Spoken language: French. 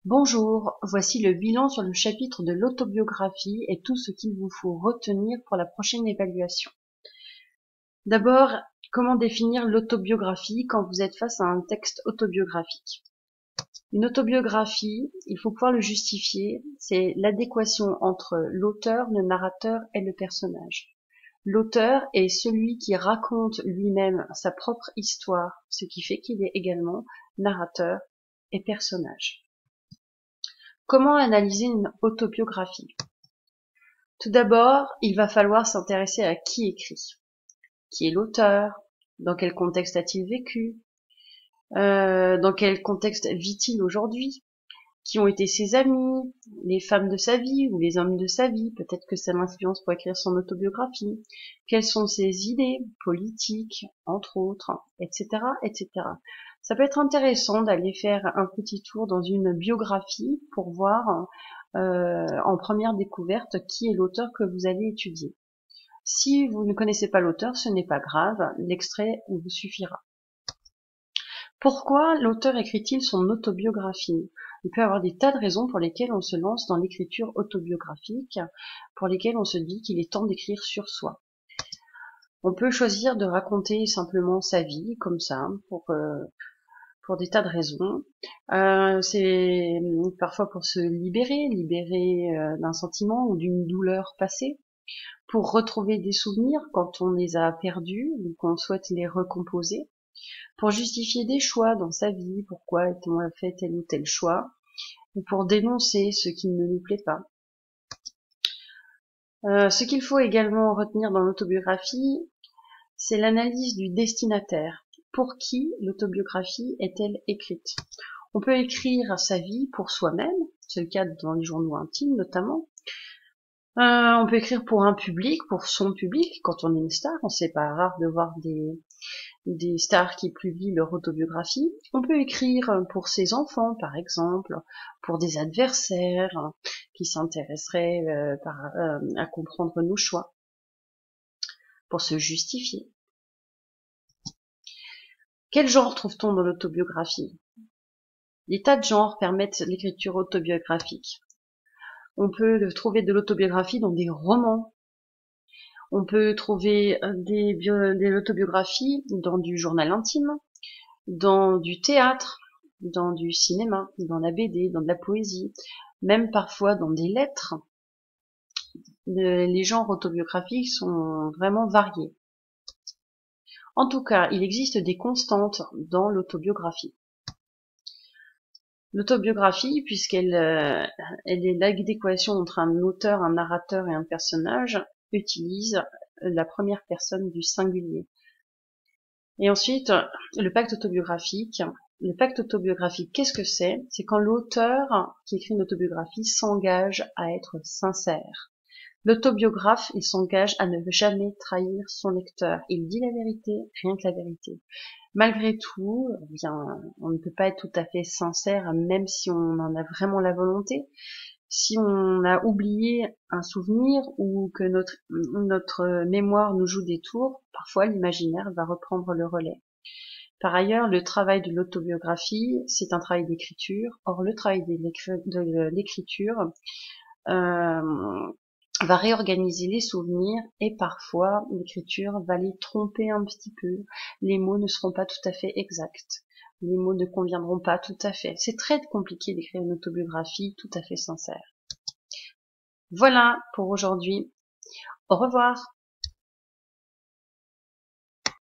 Bonjour, voici le bilan sur le chapitre de l'autobiographie et tout ce qu'il vous faut retenir pour la prochaine évaluation. D'abord, comment définir l'autobiographie quand vous êtes face à un texte autobiographique? Une autobiographie, il faut pouvoir le justifier, c'est l'adéquation entre l'auteur, le narrateur et le personnage. L'auteur est celui qui raconte lui-même sa propre histoire, ce qui fait qu'il est également narrateur et personnage. Comment analyser une autobiographie? Tout d'abord, il va falloir s'intéresser à qui écrit. Qui est l'auteur? Dans quel contexte a-t-il vécu? Dans quel contexte vit-il aujourd'hui? Qui ont été ses amis, les femmes de sa vie ou les hommes de sa vie? Peut-être que ça l'influence pour écrire son autobiographie. Quelles sont ses idées politiques, entre autres, etc., etc. Ça peut être intéressant d'aller faire un petit tour dans une biographie pour voir en première découverte qui est l'auteur que vous allez étudier. Si vous ne connaissez pas l'auteur, ce n'est pas grave, l'extrait vous suffira. Pourquoi l'auteur écrit-il son autobiographie? Il peut y avoir des tas de raisons pour lesquelles on se lance dans l'écriture autobiographique, pour lesquelles on se dit qu'il est temps d'écrire sur soi. On peut choisir de raconter simplement sa vie, comme ça, pour des tas de raisons. C'est parfois pour se libérer d'un sentiment ou d'une douleur passée, pour retrouver des souvenirs quand on les a perdus ou qu'on souhaite les recomposer, pour justifier des choix dans sa vie, pourquoi on a fait tel ou tel choix, ou pour dénoncer ce qui ne nous plaît pas. Ce qu'il faut également retenir dans l'autobiographie, c'est l'analyse du destinataire. Pour qui l'autobiographie est-elle écrite? On peut écrire sa vie pour soi-même, c'est le cas dans les journaux intimes notamment. On peut écrire pour un public, pour son public, quand on est une star, c'est pas rare de voir des stars qui publient leur autobiographie. On peut écrire pour ses enfants, par exemple, pour des adversaires qui s'intéresseraient à comprendre nos choix, pour se justifier. Quel genre trouve-t-on dans l'autobiographie? Des tas de genres permettent l'écriture autobiographique. On peut trouver de l'autobiographie dans des romans. On peut trouver de l'autobiographie dans du journal intime, dans du théâtre, dans du cinéma, dans la BD, dans de la poésie, même parfois dans des lettres. Les genres autobiographiques sont vraiment variés. En tout cas, il existe des constantes dans l'autobiographie. L'autobiographie, puisqu'elle elle est l'adéquation entre un auteur, un narrateur et un personnage, utilise la première personne du singulier. Et ensuite, le pacte autobiographique. Le pacte autobiographique, qu'est-ce que c'est? C'est quand l'auteur qui écrit une autobiographie s'engage à être sincère. L'autobiographe, il s'engage à ne jamais trahir son lecteur. Il dit la vérité, rien que la vérité. Malgré tout, bien, on ne peut pas être tout à fait sincère, même si on en a vraiment la volonté. Si on a oublié un souvenir ou que notre mémoire nous joue des tours, parfois l'imaginaire va reprendre le relais. Par ailleurs, le travail de l'autobiographie, c'est un travail d'écriture. Or, le travail de l'écriture va réorganiser les souvenirs et parfois l'écriture va les tromper un petit peu. Les mots ne seront pas tout à fait exacts. Les mots ne conviendront pas tout à fait. C'est très compliqué d'écrire une autobiographie tout à fait sincère. Voilà pour aujourd'hui. Au revoir.